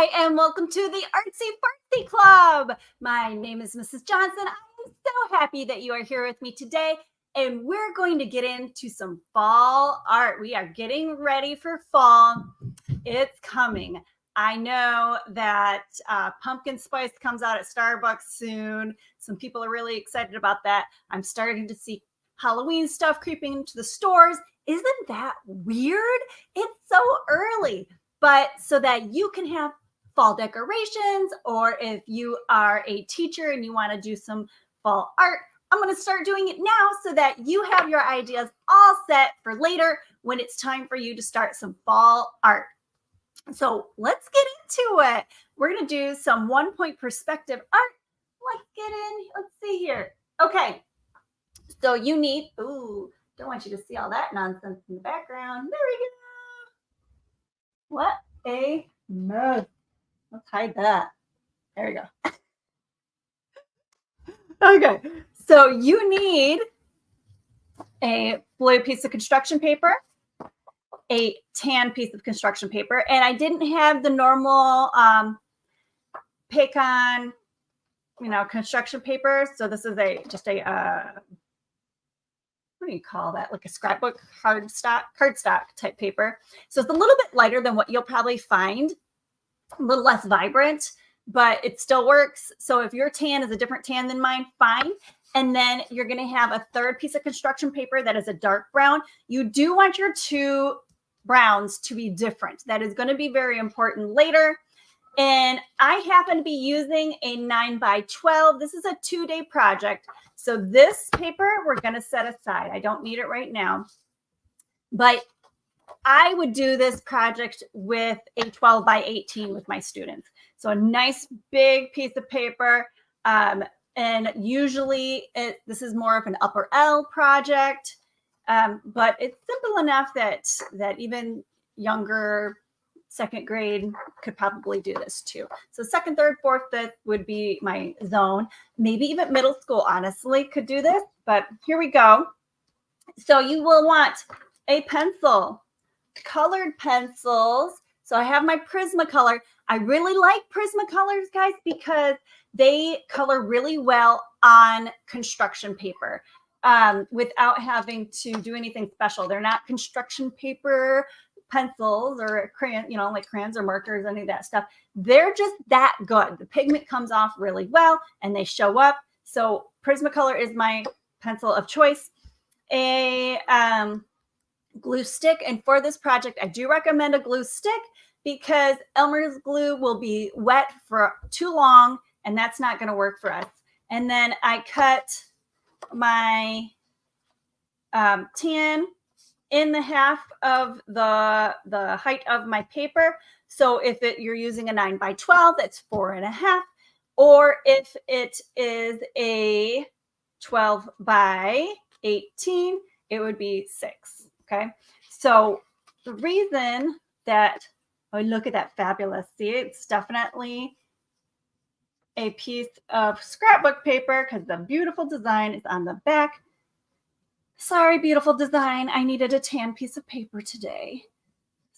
Hi, and welcome to the ArtsyFartzy Club. My name is Mrs. Johnson. I'm so happy that you are here with me today, and we're going to get into some fall art. We are getting ready for fall. It's coming. I know that pumpkin spice comes out at Starbucks soon. Some people are really excited about that. I'm starting to see Halloween stuff creeping into the stores. Isn't that weird? It's so early. But so that you can have fall decorations, or if you are a teacher and you want to do some fall art, I'm going to start doing it now so that you have your ideas all set for later when it's time for you to start some fall art. So let's get into it. We're going to do some 1-point perspective art. Let's get in. Let's see here. Okay. So you need, don't want you to see all that nonsense in the background. There we go. What a mess. Let's hide that. There we go. Okay. So you need a blue piece of construction paper, a tan piece of construction paper, and I didn't have the normal Paycon, construction paper. So this is just a what do you call that? Like a scrapbook cardstock type paper. So it's a little bit lighter than what you'll probably find, a little less vibrant, but it still works. So if your tan is a different tan than mine, fine. And then you're going to have a third piece of construction paper that is a dark brown. You do want your two browns to be different. That is going to be very important later. And I happen to be using a 9x12. This is a 2-day project. So this paper we're going to set aside. I don't need it right now. But I would do this project with a 12x18 with my students. So a nice big piece of paper. And usually this is more of an upper L project. But it's simple enough that even younger second grade could probably do this too. So second, third, fourth, fifth would be my zone. Maybe even middle school, honestly, could do this. But here we go. So you will want a pencil, colored pencils. So I have my Prismacolor. I really like Prismacolors, guys, because they color really well on construction paper without having to do anything special. They're not construction paper pencils or crayon, like crayons or markers, any of that stuff. They're just that good. The pigment comes off really well and they show up. So Prismacolor is my pencil of choice. A glue stick. And for this project, I do recommend a glue stick because Elmer's glue will be wet for too long and that's not going to work for us. And then I cut my tan in the half of the height of my paper. So if you're using a 9x12, that's 4.5. Or if it is a 12x18, it would be 6. Okay. So the reason that, look at that fabulous. See, it's definitely a piece of scrapbook paper because the beautiful design is on the back. Sorry, beautiful design. I needed a tan piece of paper today.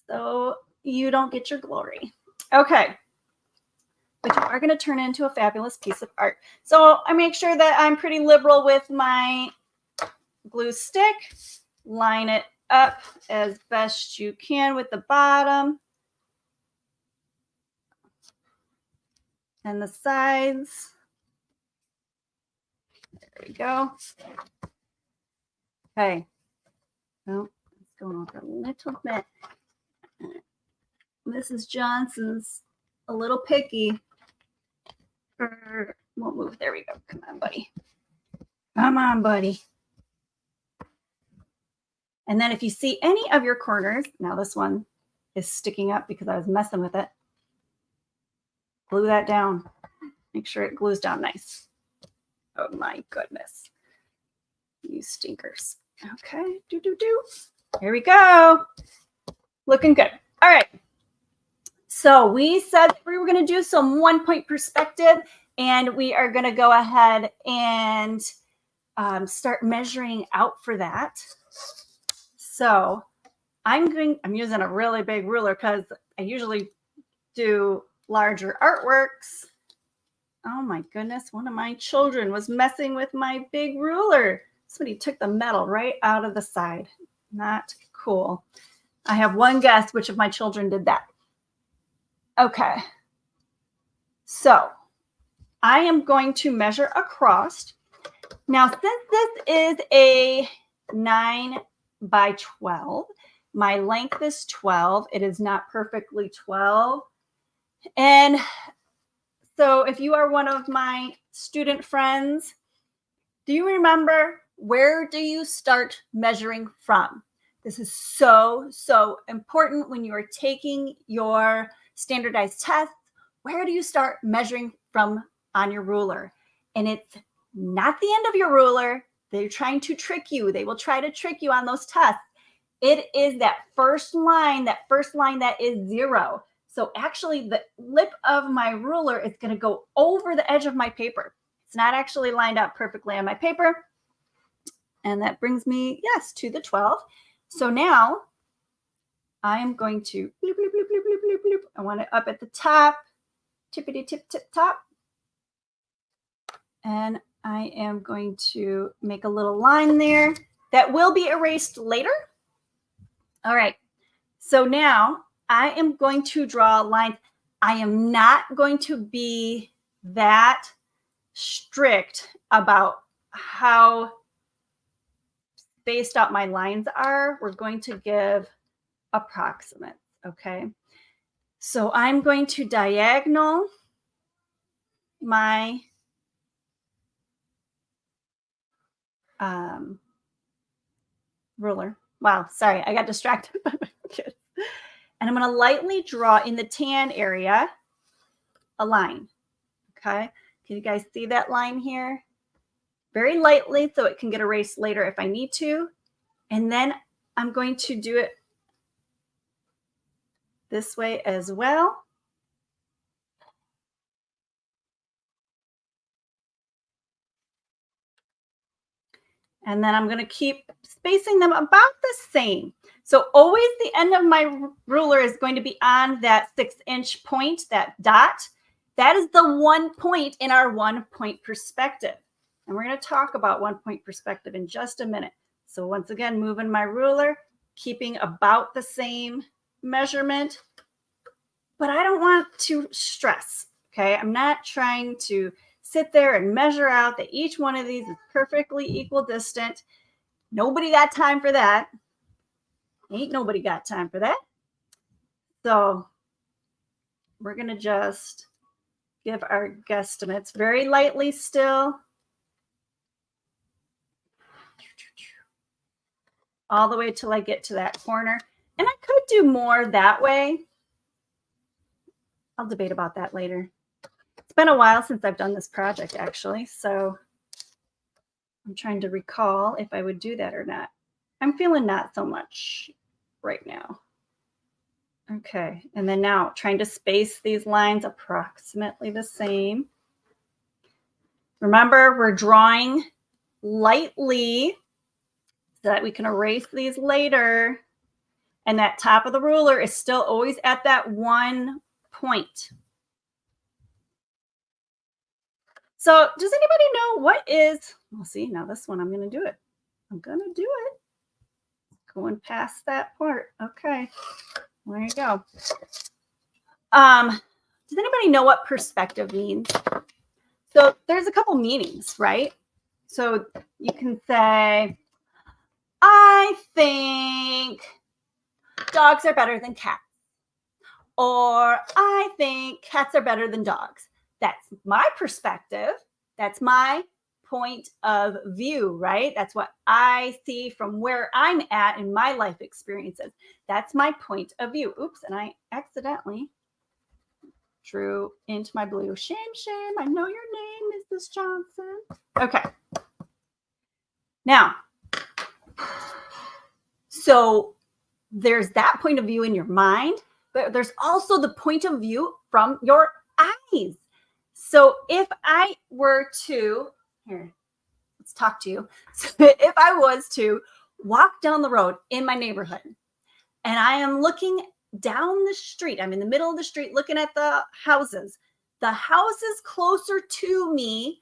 So you don't get your glory. Okay. But you are going to turn it into a fabulous piece of art. So I make sure that I'm pretty liberal with my glue stick. Line it up as best you can with the bottom and the sides. There we go. Okay. Oh, it's going over a little bit. Mrs. Johnson's a little picky. Won't move. There we go. Come on, buddy. Come on, buddy. And then if you see any of your corners, now this one is sticking up because I was messing with it. Glue that down. Make sure it glues down nice. Oh my goodness. You stinkers. Okay. Here we go. Looking good. All right. So we said that we were going to do some 1-point perspective, and we are going to go ahead and start measuring out for that. So I'm using a really big ruler because I usually do larger artworks. Oh my goodness, one of my children was messing with my big ruler. Somebody took the metal right out of the side. Not cool. I have one guess which of my children did that. Okay. So I am going to measure across. Now, since this is a 9 by 12, my length is 12. It is not perfectly 12. And so if you are one of my student friends, do you remember, where do you start measuring from? This is so, so important when you are taking your standardized tests. Where do you start measuring from on your ruler? And it's not the end of your ruler. They're trying to trick you. They will try to trick you on those tests. It is that first line that is 0. So actually the lip of my ruler is going to go over the edge of my paper. It's not actually lined up perfectly on my paper. And that brings me, yes, to the 12. So now I am going to bloop, bloop, bloop, bloop, bloop, bloop, bloop. I want it up at the top, tippity tip, tip, top. And I am going to make a little line there that will be erased later. All right. So now I am going to draw lines. I am not going to be that strict about how spaced out my lines are. We're going to give approximate. Okay. So I'm going to diagonal my ruler. Wow, sorry, I got distracted by my kids. And I'm going to lightly draw in the tan area a line. Okay, can you guys see that line here? Very lightly so it can get erased later if I need to. And then I'm going to do it this way as well. And then I'm going to keep spacing them about the same. So always the end of my ruler is going to be on that 6-inch point, that dot. That is the 1 point in our 1 point perspective. And we're going to talk about 1 point perspective in just a minute. So once again, moving my ruler, keeping about the same measurement. But I don't want to stress, okay? I'm not trying to sit there and measure out that each one of these is perfectly equal distant. Nobody got time for that. Ain't nobody got time for that. So we're going to just give our guesstimates very lightly still. All the way till I get to that corner. And I could do more that way. I'll debate about that later. It's been a while since I've done this project, actually. So I'm trying to recall if I would do that or not. I'm feeling not so much right now. Okay, and then now trying to space these lines approximately the same. Remember, we're drawing lightly so that we can erase these later. And that top of the ruler is still always at that 1 point. So does anybody know what is, we'll see, now this one, I'm going to do it. I'm going to do it. Going past that part. Okay, there you go. Does anybody know what perspective means? So there's a couple meanings, right? So you can say, I think dogs are better than cats. Or I think cats are better than dogs. That's my perspective. That's my point of view, right? That's what I see from where I'm at in my life experiences. That's my point of view. Oops, and I accidentally drew into my blue. Shame, shame. I know your name, Mrs. Johnson. Okay. Now, so there's that point of view in your mind, but there's also the point of view from your eyes. So if I were to, here, let's talk to you. So if I was to walk down the road in my neighborhood and I am looking down the street, I'm in the middle of the street looking at the houses. The houses closer to me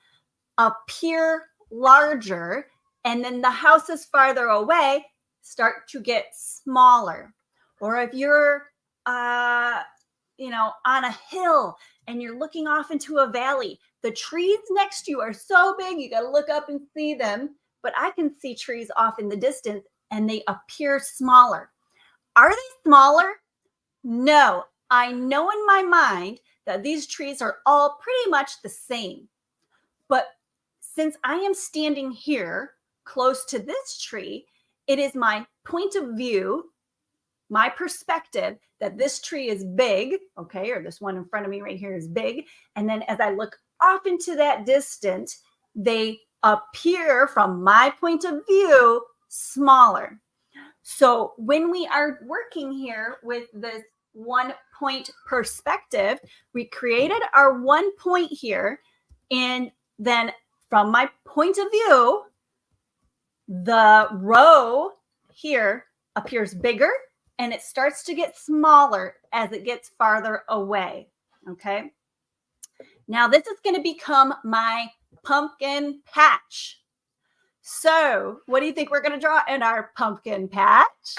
appear larger, and then the houses farther away start to get smaller. Or if you're, on a hill and you're looking off into a valley, the trees next to you are so big, you got to look up and see them. But I can see trees off in the distance and they appear smaller. Are they smaller? No. I know in my mind that these trees are all pretty much the same. But since I am standing here close to this tree, it is my point of view, my perspective that this tree is big, okay, or this one in front of me right here is big. And then as I look off into that distance, they appear from my point of view smaller. So when we are working here with this 1 point perspective, we created our 1 point here. And then from my point of view, the row here appears bigger and it starts to get smaller as it gets farther away. Okay. Now this is going to become my pumpkin patch. So what do you think we're going to draw in our pumpkin patch?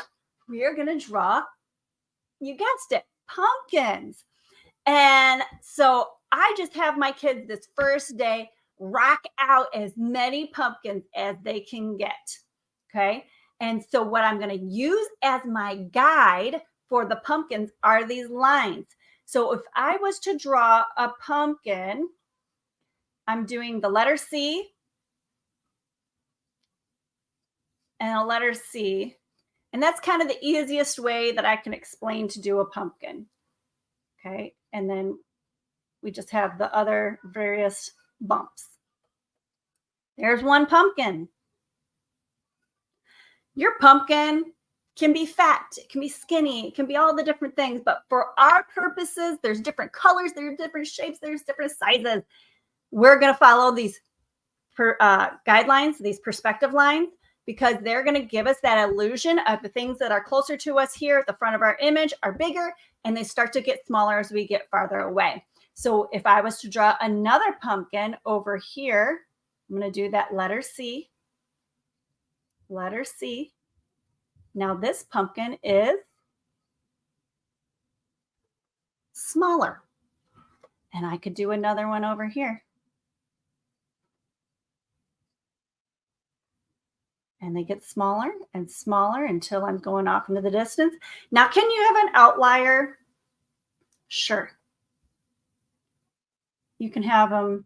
We are going to draw, you guessed it, pumpkins. And so I just have my kids this first day rock out as many pumpkins as they can get. Okay. And so what I'm going to use as my guide for the pumpkins are these lines. So if I was to draw a pumpkin, I'm doing the letter C and a letter C. And that's kind of the easiest way that I can explain to do a pumpkin. Okay. And then we just have the other various bumps. There's one pumpkin. Your pumpkin can be fat, it can be skinny, it can be all the different things. But for our purposes, there's different colors, there's different shapes, there's different sizes. We're going to follow these guidelines, these perspective lines, because they're going to give us that illusion of the things that are closer to us here at the front of our image are bigger, and they start to get smaller as we get farther away. So if I was to draw another pumpkin over here, I'm going to do that letter C. Letter C. Now this pumpkin is smaller. And I could do another one over here. And they get smaller and smaller until I'm going off into the distance. Now, can you have an outlier? Sure. You can have them,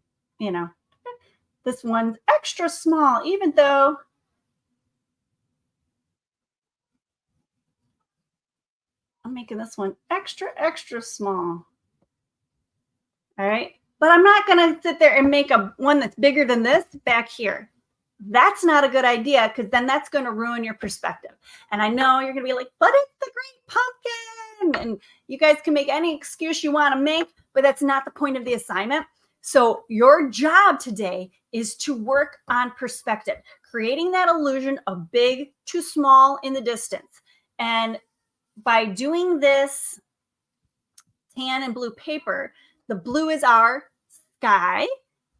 this one's extra small, even though I'm making this one extra, extra small. All right. But I'm not going to sit there and make one that's bigger than this back here. That's not a good idea, because then that's going to ruin your perspective. And I know you're going to be like, but it's the great pumpkin. And you guys can make any excuse you want to make, but that's not the point of the assignment. So your job today is to work on perspective, creating that illusion of big to small in the distance. And by doing this tan and blue paper, the blue is our sky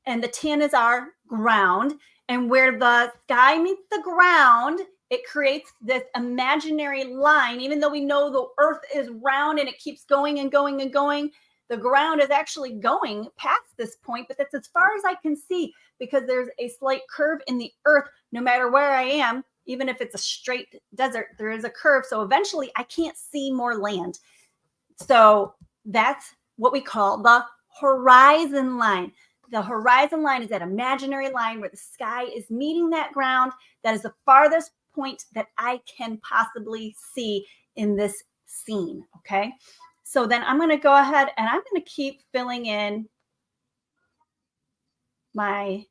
and the tan is our ground. And where the sky meets the ground, it creates this imaginary line. Even though we know the earth is round and it keeps going and going and going, the ground is actually going past this point, but that's as far as I can see, because there's a slight curve in the earth. No matter where I am, even if it's a straight desert, there is a curve. So eventually I can't see more land. So that's what we call the horizon line. The horizon line is that imaginary line where the sky is meeting that ground. That is the farthest point that I can possibly see in this scene. Okay. So then I'm going to go ahead and I'm going to keep filling in my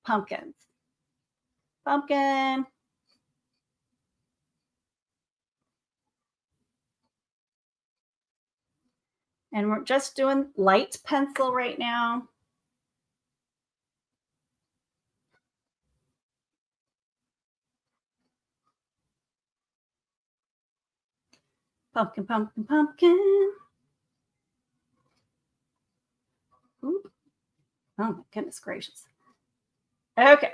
pumpkins. Pumpkin. And we're just doing light pencil right now. Pumpkin, pumpkin, pumpkin. Ooh. Oh my goodness gracious. Okay.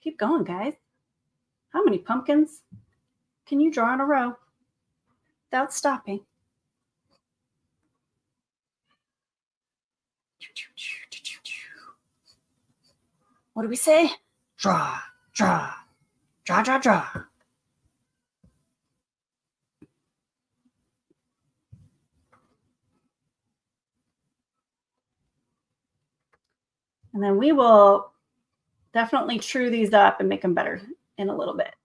Keep going, guys. How many pumpkins can you draw in a row without stopping? What do we say? Draw, draw, draw, draw, draw. And then we will definitely true these up and make them better in a little bit.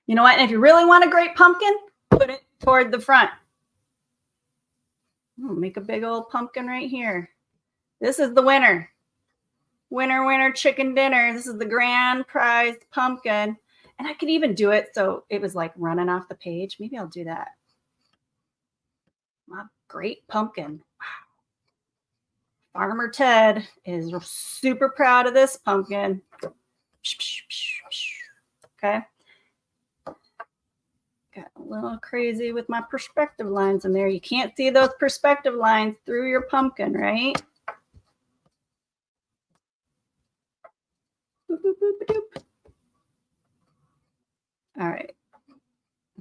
You know what? And if you really want a great pumpkin, put it toward the front. Make a big old pumpkin right here. This is the winner. Winner, winner, chicken dinner. This is the grand prize pumpkin. And I could even do it so it was like running off the page. Maybe I'll do that. My great pumpkin. Wow. Farmer Ted is super proud of this pumpkin. Okay. Got a little crazy with my perspective lines in there. You can't see those perspective lines through your pumpkin, right? Boop, boop, boop, boop. All right.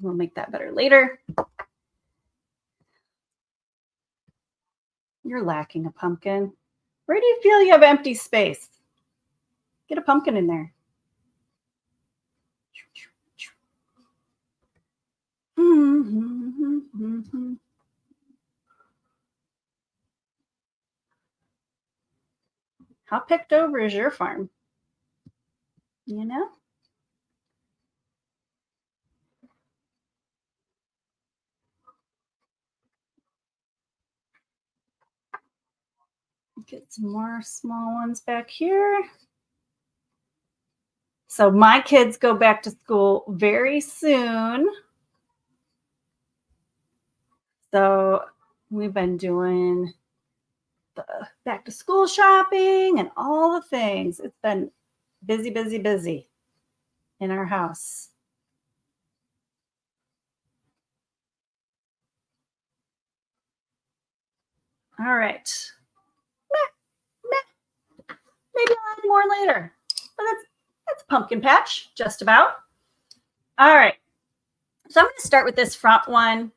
We'll make that better later. You're lacking a pumpkin. Where do you feel you have empty space? Get a pumpkin in there. How picked over is your farm? You know? Get some more small ones back here. So my kids go back to school very soon. So we've been doing the back to school shopping and all the things. It's been busy, busy, busy in our house. All right. Maybe I'll add more later. But that's pumpkin patch, just about. All right. So I'm going to start with this front one.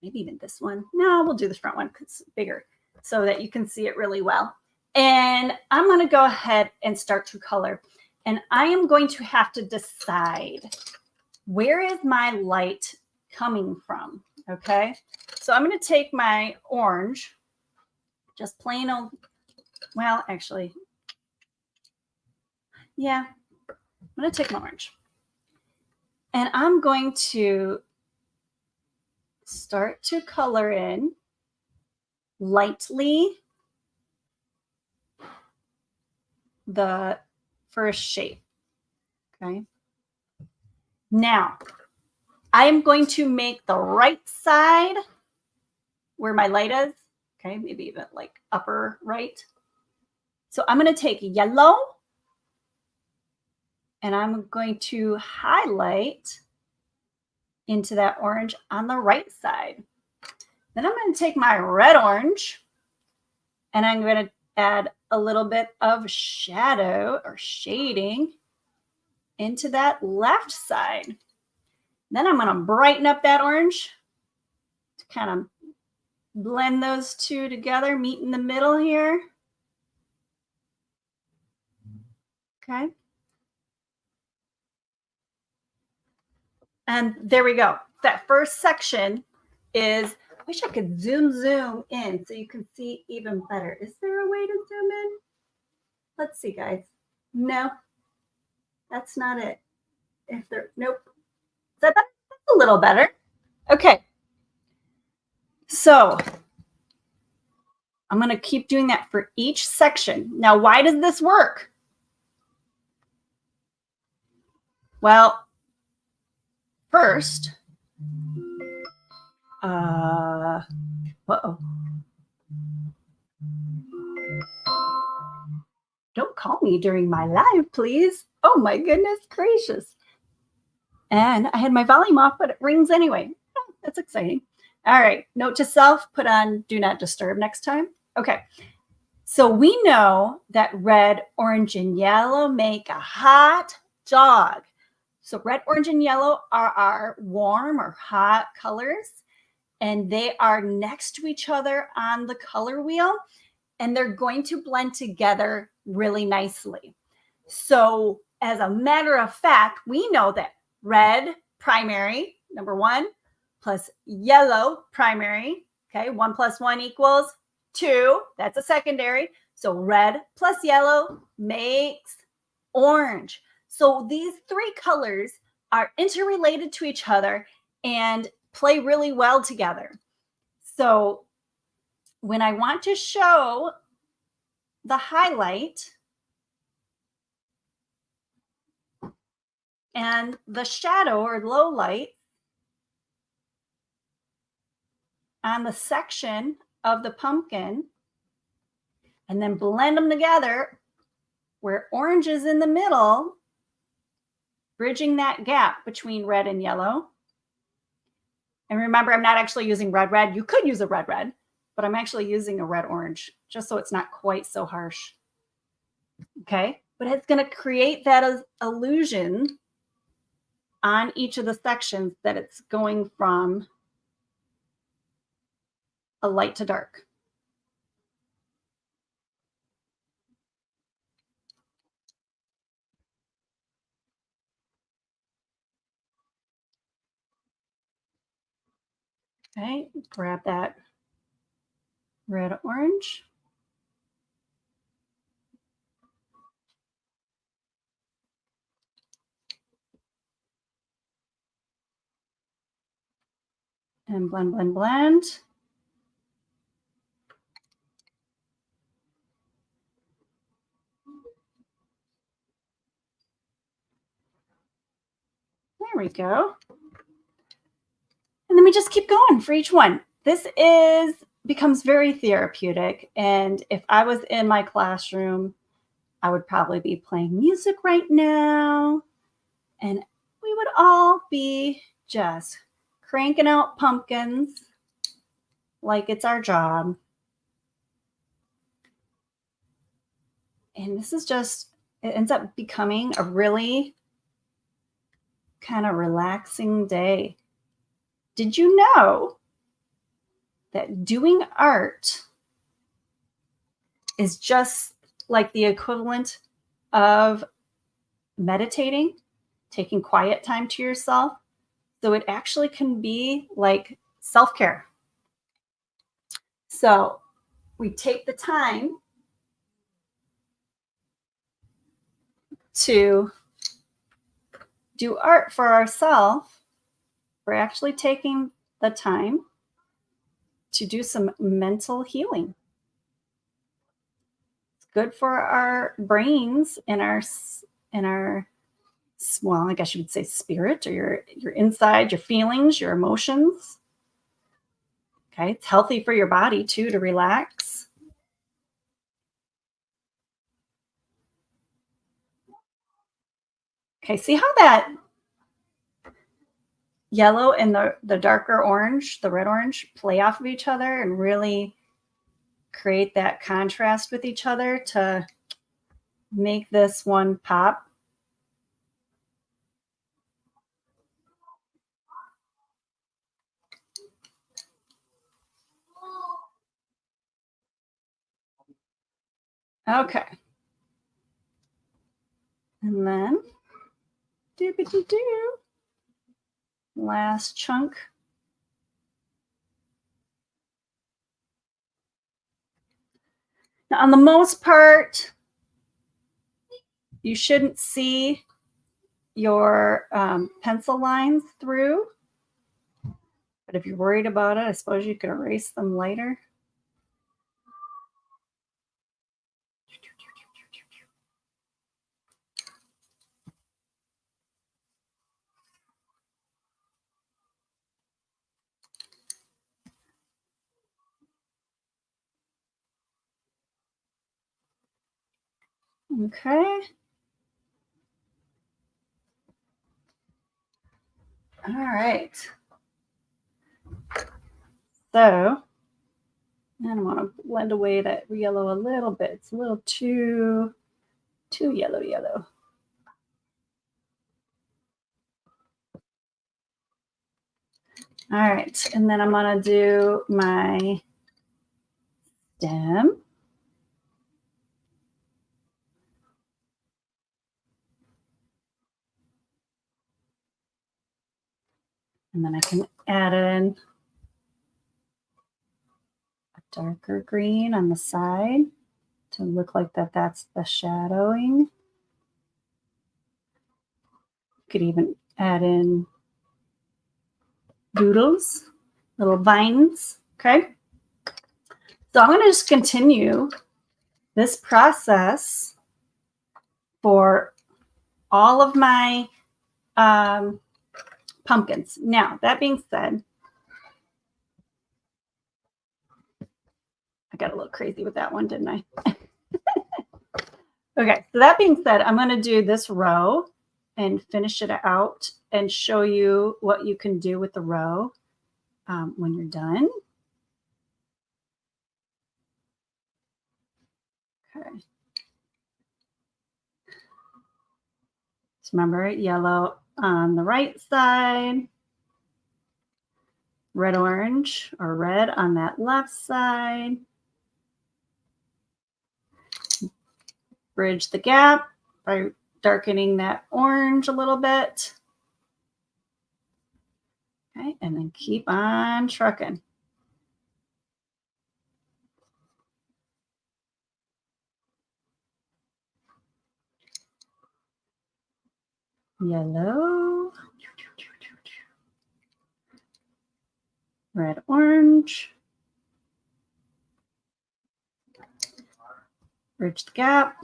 Maybe even this one. No, we'll do the front one because it's bigger so that you can see it really well. And I'm going to go ahead and start to color. And I am going to have to decide where is my light coming from, okay? So I'm going to take my orange, just plain old, well, actually, yeah, I'm going to take my orange. And I'm going to start to color in lightly the first shape, okay? Now, I'm going to make the right side where my light is, okay? Maybe even like upper right. So I'm going to take yellow and I'm going to highlight into that orange on the right side. Then I'm going to take my red orange and I'm going to add a little bit of shadow or shading into that left side. Then I'm going to brighten up that orange to kind of blend those two together, meet in the middle here. Okay. And there we go. That first section is, I wish I could zoom in so you can see even better. Is there a way to zoom in? Let's see, guys. No, that's not it. If there, nope. Is that better? That's a little better. Okay. So I'm going to keep doing that for each section. Now, why does this work? Well, first, uh-oh. Don't call me during my live, please. Oh my goodness gracious. And I had my volume off, but it rings anyway. Oh, that's exciting. All right. Note to self, put on do not disturb next time. Okay. So we know that red, orange, and yellow make a hot dog. So red, orange, and yellow are our warm or hot colors, and they are next to each other on the color wheel, and they're going to blend together really nicely. So as a matter of fact, we know that red primary, number one, plus yellow primary, okay, 1 + 1 = 2. That's a secondary. So red plus yellow makes orange. So these three colors are interrelated to each other and play really well together. So when I want to show the highlight and the shadow or low light on the section of the pumpkin and then blend them together where orange is in the middle, bridging that gap between red and yellow. And remember, I'm not actually using red. You could use a red, but I'm actually using a red-orange just so it's not quite so harsh. Okay, but it's going to create that illusion on each of the sections that it's going from a light to dark. Okay, grab that red, orange. And blend, blend, blend. There we go. And then we just keep going for each one. This becomes very therapeutic. And if I was in my classroom, I would probably be playing music right now. And we would all be just cranking out pumpkins like it's our job. And this is just, it ends up becoming a really kind of relaxing day. Did you know that doing art is just like the equivalent of meditating, taking quiet time to yourself? So it actually can be like self-care. So we take the time to do art for ourselves. We're actually taking the time to do some mental healing. It's good for our brains and our well, I guess you would say spirit, or your inside, your feelings, your emotions. Okay, it's healthy for your body too to relax. Okay, see how that yellow and the darker orange, the red orange, play off of each other and really create that contrast with each other to make this one pop. Okay. And then doobity-doo. Last chunk. Now, on the most part, you shouldn't see your pencil lines through. But if you're worried about it, I suppose you could erase them later. Okay. All right. So, and I want to blend away that yellow a little bit. It's a little too yellow. All right, and then I'm gonna do my stem. And then I can add in a darker green on the side to look like that's the shadowing. You could even add in doodles, little vines, okay? So I'm gonna just continue this process for all of my pumpkins. Now, that being said, I got a little crazy with that one, didn't I? Okay, so that being said, I'm going to do this row and finish it out and show you what you can do with the row when you're done. Okay. So remember, yellow on the right side, red, orange, or red on that left side. Bridge the gap by darkening that orange a little bit. Okay, and then keep on trucking. Yellow, red, orange. Bridge the gap.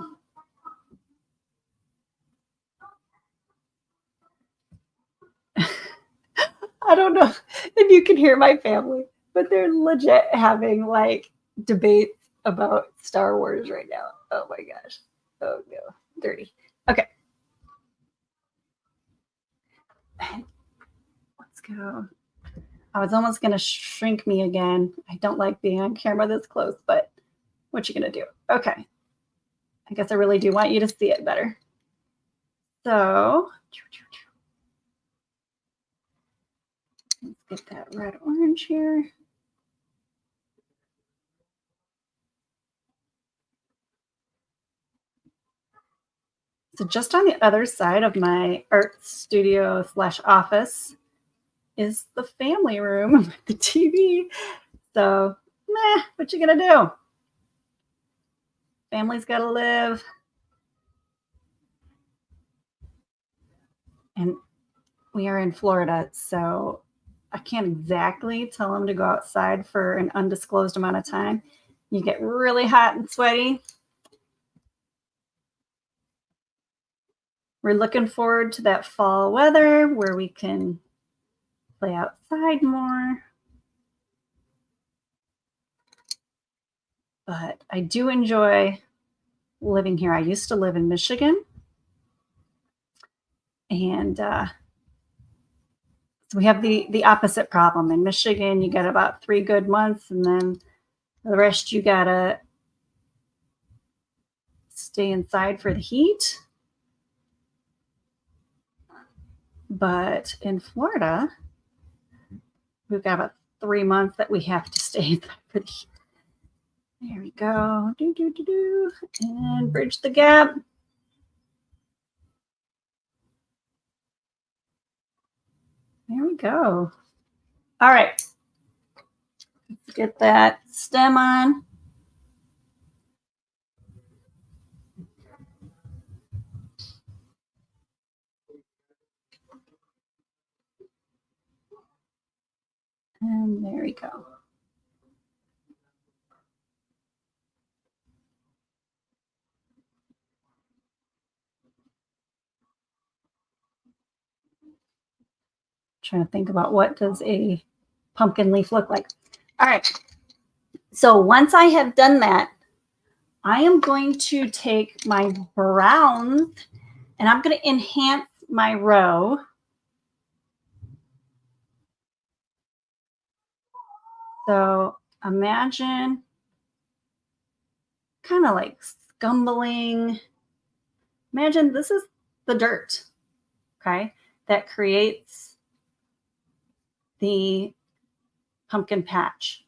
I don't know if you can hear my family, but they're legit having like debates about Star Wars right now. Oh my gosh. Oh no. Dirty. Okay. Let's go. I was almost going to shrink me again. I don't like being on camera this close, but what you going to do? Okay. I guess I really do want you to see it better. So let's get that red orange here. So just on the other side of my art studio / office is the family room with the TV. So, meh, what you gonna do? Family's gotta live. And we are in Florida, so I can't exactly tell them to go outside for an undisclosed amount of time. You get really hot and sweaty. We're looking forward to that fall weather where we can play outside more. But I do enjoy living here. I used to live in Michigan. And so we have the opposite problem. In Michigan, you get about 3 good months, and then the rest you gotta stay inside for the heat. But in Florida, we've got about 3 months that we have to stay inside for the heat. There we go. And bridge the gap. There we go. All right. Let's get that stem on. And there we go. Trying to think about what does a pumpkin leaf look like. All right. So once I have done that, I am going to take my browns and I'm going to enhance my row. So imagine kind of like scumbling. Imagine this is the dirt, okay, that creates the pumpkin patch.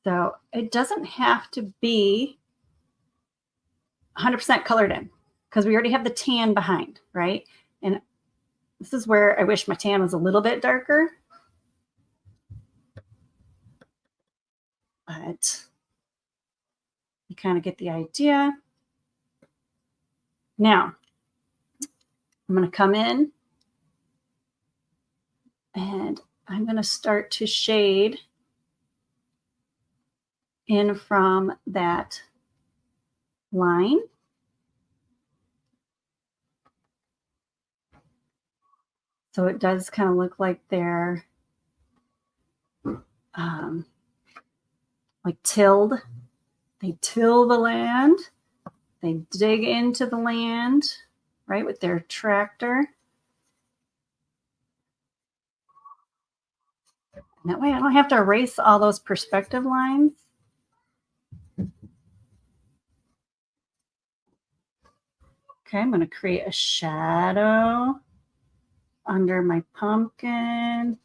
So it doesn't have to be 100% colored in because we already have the tan behind, right? And this is where I wish my tan was a little bit darker. But you kind of get the idea. Now, I'm going to come in and I'm going to start to shade in from that line. So it does kind of look like they're like tilled. They till the land. They dig into the land, right, with their tractor. And that way I don't have to erase all those perspective lines. Okay, I'm going to create a shadow under my pumpkin.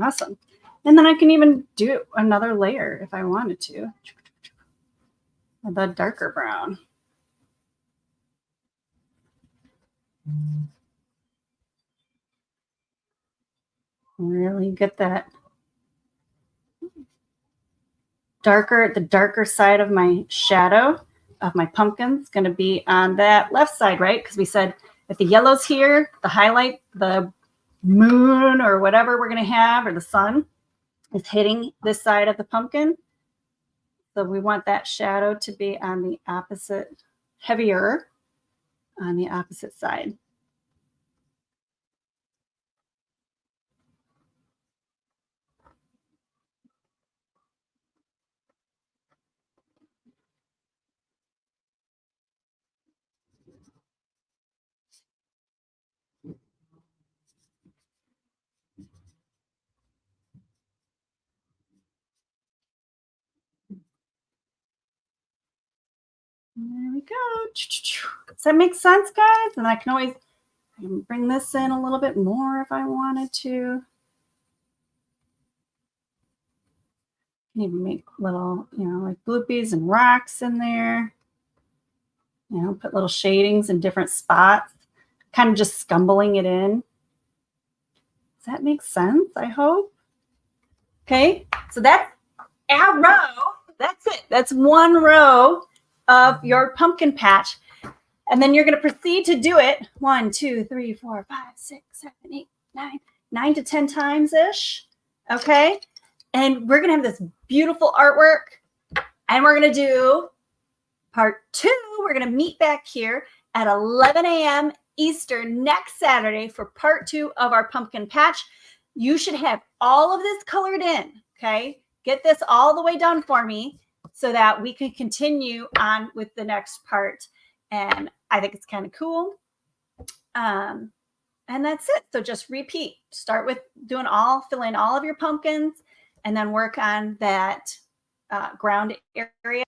Awesome. And then I can even do another layer if I wanted to. The darker brown. Really get that darker, the darker side of my shadow of my pumpkin's going to be on that left side, right? Because we said if the yellow's here, the highlight, the moon or whatever we're going to have, or the sun is hitting this side of the pumpkin. So we want that shadow to be on the opposite, heavier on the opposite side. There we go. Does that make sense, guys? And I can bring this in a little bit more if I wanted to. Even make little, like bloopies and rocks in there. Put little shadings in different spots, kind of just scumbling it in. Does that make sense? I hope. Okay, so that's our row. That's it. That's one row of your pumpkin patch. And then you're going to proceed to do it 1, 2, 3, 4, 5, 6, 7, 8, 9 to 10 times-ish. Okay, and we're going to have this beautiful artwork. And we're going to do part 2. We're going to meet back here at 11 a.m. Eastern next Saturday for part 2 of our pumpkin patch. You should have all of this colored in, okay? Get this all the way done for me so that we can continue on with the next part. And I think it's kind of cool. And that's it. So just repeat. Start with fill in all of your pumpkins and then work on that ground area